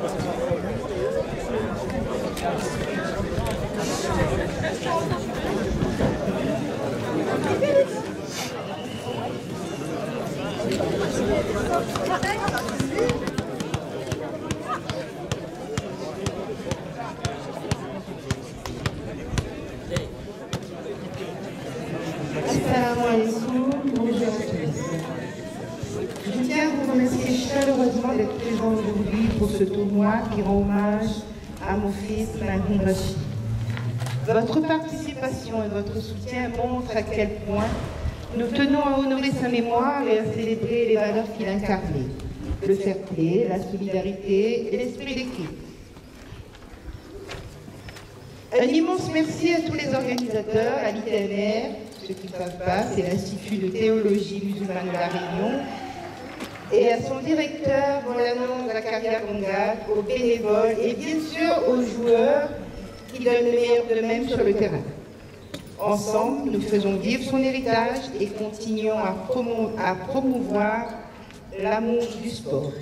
Assalamu alaikum, bonjour à tous. Je tiens à vous remercier chaleureusement d'être présent aujourd'hui pour ce tournoi qui rend hommage à mon fils Mahoun Rachid. Votre participation et votre soutien montrent à quel point nous tenons à honorer sa mémoire et à célébrer les valeurs qu'il incarnait, le fair-play, la solidarité et l'esprit d'équipe. Un immense merci à tous les organisateurs, à l'ITNR, ceux qui ne savent pas, c'est l'Institut de théologie musulmane de la Réunion, et à son directeur, Molano Zakaria Kongat, aux bénévoles et bien sûr aux joueurs qui donnent le meilleur d'eux-mêmes sur le terrain. Ensemble, nous faisons vivre son héritage et continuons à promouvoir l'amour du sport.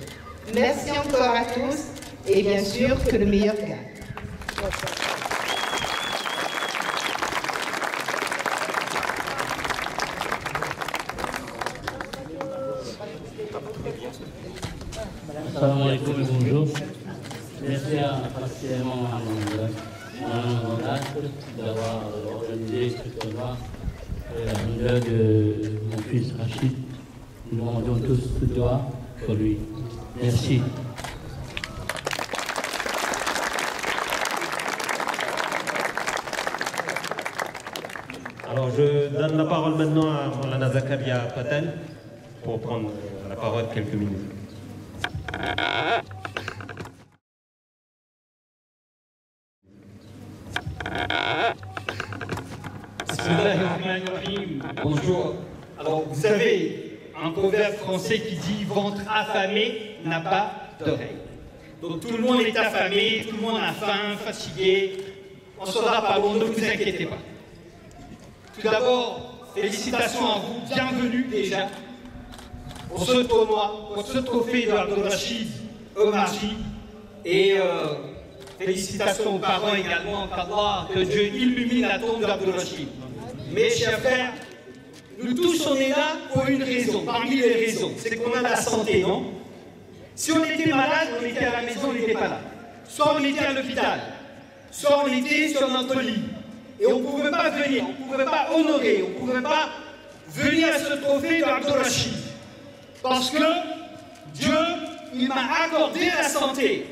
Merci encore à tous et bien sûr que le meilleur gagne. Assalamu alaikum et bonjour. Merci particulièrement à Mme Gondat d'avoir organisé ce tournoi en l'honneur de mon fils Rachid. Nous demandons tous ce doigt pour lui. Merci. Alors je donne la parole maintenant à Molana Zakaria Patel pour prendre la parole quelques minutes. Bonjour. Alors, vous savez, un proverbe français qui dit « ventre affamé n'a pas d'oreille ». Donc tout le monde est affamé, tout le monde a faim, fatigué. On ne sera pas loin, ne vous inquiétez pas. Tout d'abord, félicitations à vous, bienvenue déjà pour ce tournoi, pour ce trophée de Abdul Rachid Omarji. Et félicitations aux parents également, qu'Allah, que Dieu illumine la tombe d'Abdul Rachid. Mes chers frères, nous tous on est là pour une raison, parmi les raisons, c'est qu'on a la santé, non? Si on était malade, on était à la maison, on n'était pas là. Soit on était à l'hôpital, soit on était sur notre lit. Et on ne pouvait pas venir, on ne pouvait pas honorer, on ne pouvait pas venir à ce trophée d'Abdul Rachid. Parce que Dieu, il m'a accordé la santé.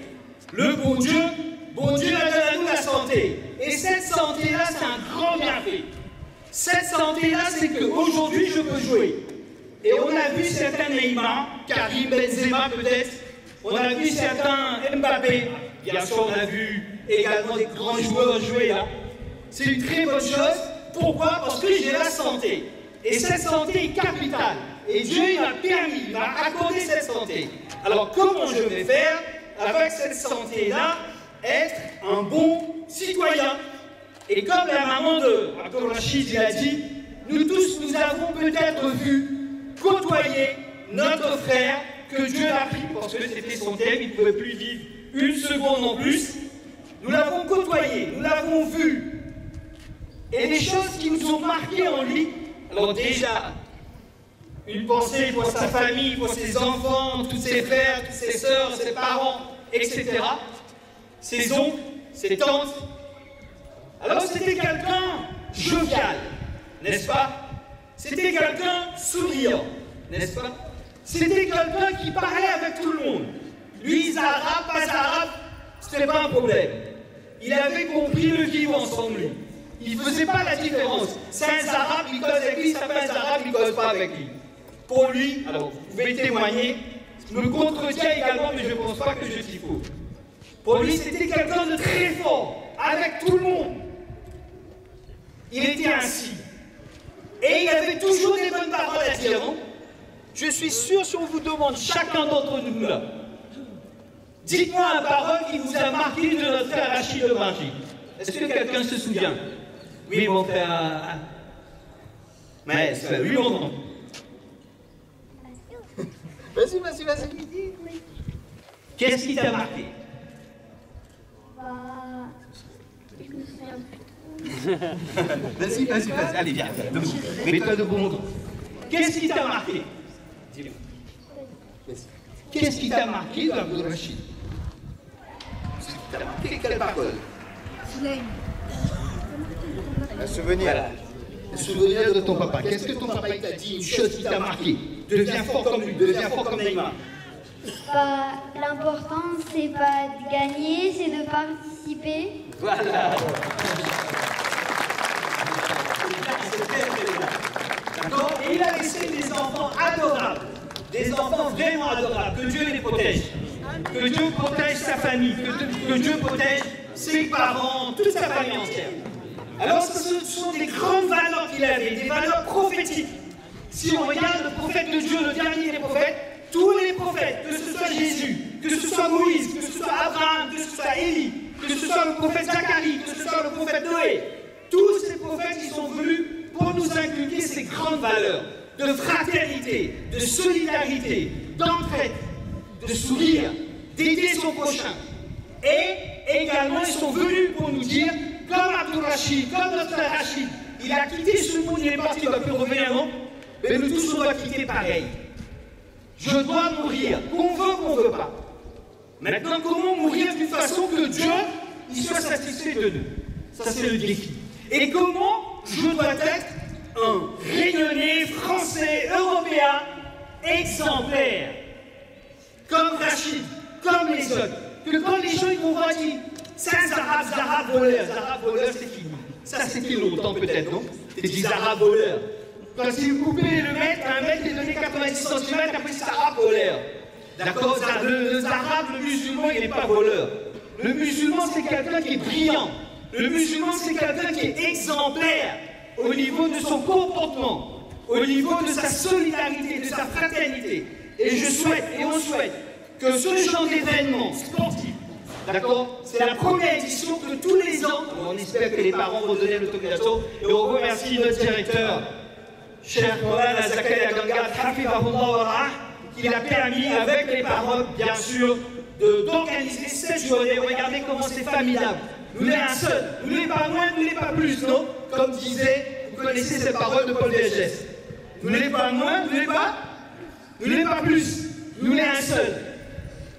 Le bon Dieu a donné à nous la santé. Et cette santé-là, c'est un grand bienfait. Cette santé-là, c'est qu'aujourd'hui, je peux jouer. Et on a vu certains Neymar, Karim Benzema peut-être, on a vu certains Mbappé, bien sûr, on a vu également des grands joueurs jouer là. C'est une très bonne chose. Pourquoi? Parce que j'ai la santé. Et cette santé est capitale. Et Dieu, il m'a permis, il m'a accordé cette santé. Alors, comment je vais faire avec cette santé-là, être un bon citoyen? Et comme la maman de Abdul Rachid, il a dit, nous tous, nous avons peut-être vu côtoyer notre frère que Dieu a pris, parce que c'était son thème, il ne pouvait plus vivre une seconde en plus. Nous l'avons côtoyé, nous l'avons vu. Et des choses qui nous ont marqué en lui. Alors déjà, une pensée pour sa famille, pour ses enfants, tous ses frères, toutes ses sœurs, ses parents, etc. Ses oncles, ses tantes. Alors c'était quelqu'un jovial, n'est-ce pas? C'était quelqu'un souriant, n'est-ce pas? C'était quelqu'un qui parlait avec tout le monde. Lui, arabe, pas arabe, ce n'était pas un problème. Il avait compris le vivre ensemble, lui. Il ne faisait pas la différence. C'est un arabe, il cause avec lui, c'est pas un arabe, il ne cause pas avec lui. Pour lui, alors vous pouvez témoigner, je me contretiens également, mais je ne pense pas que je suis faux. Pour lui, c'était quelqu'un de très fort, avec tout le monde. Il était ainsi. Et il avait toujours des bonnes paroles à dire, non? Je suis sûr, si on vous demande, chacun d'entre nous là, dites-moi une parole qui vous a marqué de notre frère Rachid Omarji. Est-ce que quelqu'un se souvient? Oui, mon frère. Mais, oui, mon nom. Vas-y. Qu'est-ce qui t'a marqué? Vas-y, allez, viens, mets-toi debout, mon grand. Qu'est-ce qui t'a marqué? Dis-le. Qu'est-ce qui t'a marqué dans Abdul Rachid? Qu'est-ce qui t'a marqué? Quelle parole? Un souvenir. Voilà. Le souvenir de ton papa. Qu'est-ce que ton papa t'a dit? Une chose qui t'a marqué. Deviens fort comme lui, deviens fort comme Neymar. L'important, c'est pas de gagner, c'est de participer. Voilà. D'accord? Et il a laissé des enfants adorables. Des enfants vraiment adorables. Que Dieu les protège. Que Dieu protège sa famille. Que Dieu protège ses parents, toute sa famille entière. Alors ce sont des grandes valeurs qu'il avait, des valeurs prophétiques. Si on regarde le prophète de Dieu, le dernier des prophètes, tous les prophètes, que ce soit Jésus, que ce soit Moïse, que ce soit Abraham, que ce soit Élie, que ce soit le prophète Zacharie, que ce soit le prophète Noé, tous ces prophètes qui sont venus pour nous inculquer ces grandes valeurs de fraternité, de solidarité, d'entraide, de sourire, d'aider son prochain. Et également, ils sont venus pour nous dire, comme Abdul Rachid, comme notre frère Rachid, il a quitté ce monde, il est parti, il ne va plus revenir, non? Mais nous tous, on doit quitter pareil. Je dois mourir, qu'on veut pas. Maintenant, comment mourir d'une façon que Dieu il soit satisfait de nous? Ça, c'est le défi. Et comment je dois être un rayonné français, européen, exemplaire, comme Rachid, comme les autres. Que quand les gens ils vont voir, ils disent, c'est un Zara voleur. Zara voleur, c'est qui? Ça, c'était longtemps peut-être, non? C'est dit Zara voleur. Quand si vous coupez le mètre, un mètre est donné 90 cm, après c'est Zara voleur. D'accord? Le Zara, le musulman, il n'est pas voleur. Le musulman, c'est quelqu'un qui est brillant. Le musulman, c'est quelqu'un qui est exemplaire au niveau de son comportement, au niveau de sa solidarité, de sa fraternité. Et je souhaite, et on souhaite, que ce genre d'événement sportif, d'accord, c'est la première édition que tous les ans, on espère que les parents vont donner l'autorisation, et on remercie notre directeur, cher Moulana Zakaria Gangat, Hafidahullah, qui l'a permis, avec les parents, bien sûr, d'organiser cette journée. Regardez comment c'est formidable. Nous l'est un seul, nous l'est pas moins, nous l'est pas plus, non? Comme disait, vous connaissez ces paroles de Paul Vergès. Nous l'est pas moins, nous l'est pas plus, nous l'est un seul.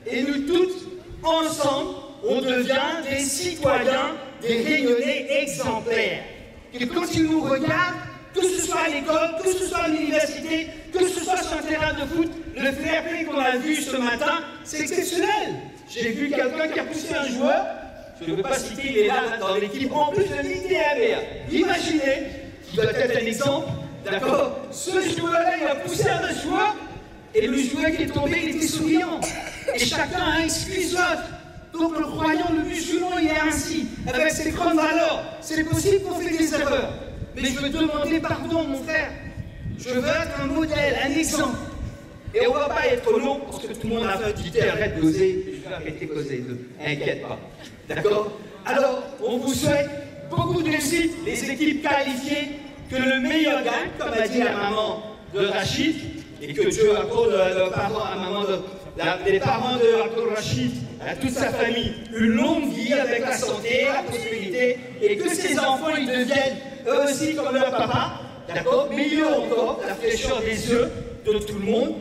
Et nous tous, ensemble, on devient des citoyens, des rayonnés exemplaires. Et quand ils nous regardent, que ce soit à l'école, que ce soit à l'université, que ce soit sur un terrain de foot, le fair play qu'on a vu ce matin, c'est exceptionnel. J'ai vu quelqu'un qui a poussé un joueur, je ne veux pas citer, il est là dans l'équipe, en plus de l'ITMR. Imaginez, il doit être un exemple, d'accord? Ce joueur-là, il a poussé un joueur, et le joueur qui est tombé, il était souriant. Et chacun a excuse l'autre. Donc le croyant, le musulman, il est ainsi, avec ses grandes valeurs. C'est possible qu'on fait des erreurs. Mais je veux demander pardon, mon frère. Je veux être un modèle, un exemple. Et on ne va pas être long, parce que tout le monde a fait dit arrête de causer. Je vais arrêter de causer, ne t'inquiète pas. D'accord? Alors, on vous souhaite beaucoup de réussite, les équipes qualifiées, que le meilleur gagne, comme a dit la maman de Rachid, et que Dieu accorde les parents de Abdul Rachid, à toute sa famille, une longue vie avec la santé, la prospérité, et que ces enfants ils deviennent eux aussi comme leur papa, d'accord, mais mieux encore, la fraîcheur des yeux de tout le monde.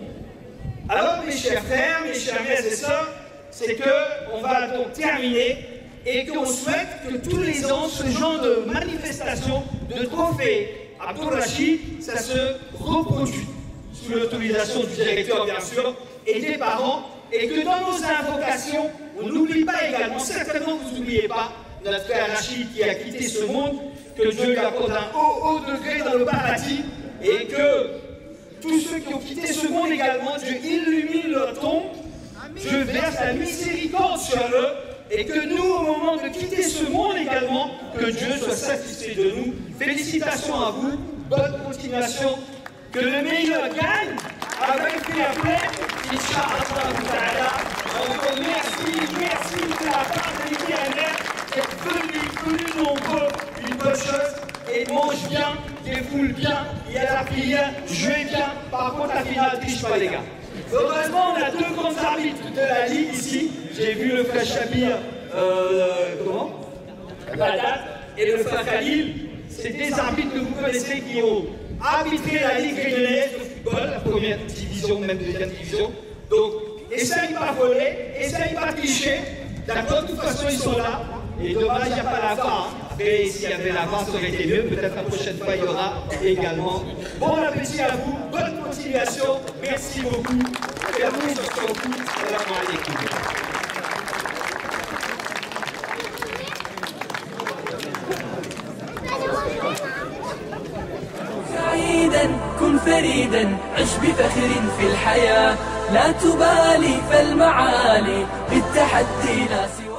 Alors mes chers frères, mes chères mères et sœurs, c'est qu'on va donc terminer et qu'on souhaite que tous les ans, ce genre de manifestation, de trophée Abdul Rachid, ça se reproduit sous l'autorisation du directeur bien sûr et des parents, et que dans nos invocations, on n'oublie pas également, certainement vous n'oubliez pas, notre frère Rachid qui a quitté ce monde, que Dieu lui accorde un haut degré dans le paradis, et que tous ceux qui ont quitté ce monde également, Dieu illumine leur tombe, Dieu verse la miséricorde sur eux, et que nous, au moment de quitter ce monde également, que Dieu soit satisfait de nous. Félicitations à vous, bonne continuation, que le meilleur gagne, avec fair play, Inch'Allah. Encore merci de la part de l'ITMR d'être venus nombreux, une bonne chose, et mange bien, défoule bien, il y a la prière, jouez bien, par contre la finale, triche pas les gars. Heureusement, on a deux grands arbitres de la Ligue ici, j'ai vu le frère Chabir, Badat, et le frère Khalil, c'est des arbitres que vous connaissez qui ont arbitré la Ligue réunionnaise de football, la première division, même deuxième division. Donc, essaye pas voler, essaye pas tricher. D'accord, de toute façon, ils sont là. Et dommage, il n'y a pas la VAR. Après, s'il y avait la VAR, ça aurait été mieux. Peut-être la prochaine fois, il y aura également. Bon appétit à vous, bonne continuation. Merci beaucoup. Et à vous, surtout, salam alaikum. سعيدا كن فريدا عش بفخر في الحياة لا تبالي فالمعالي بالتحدي لا سوى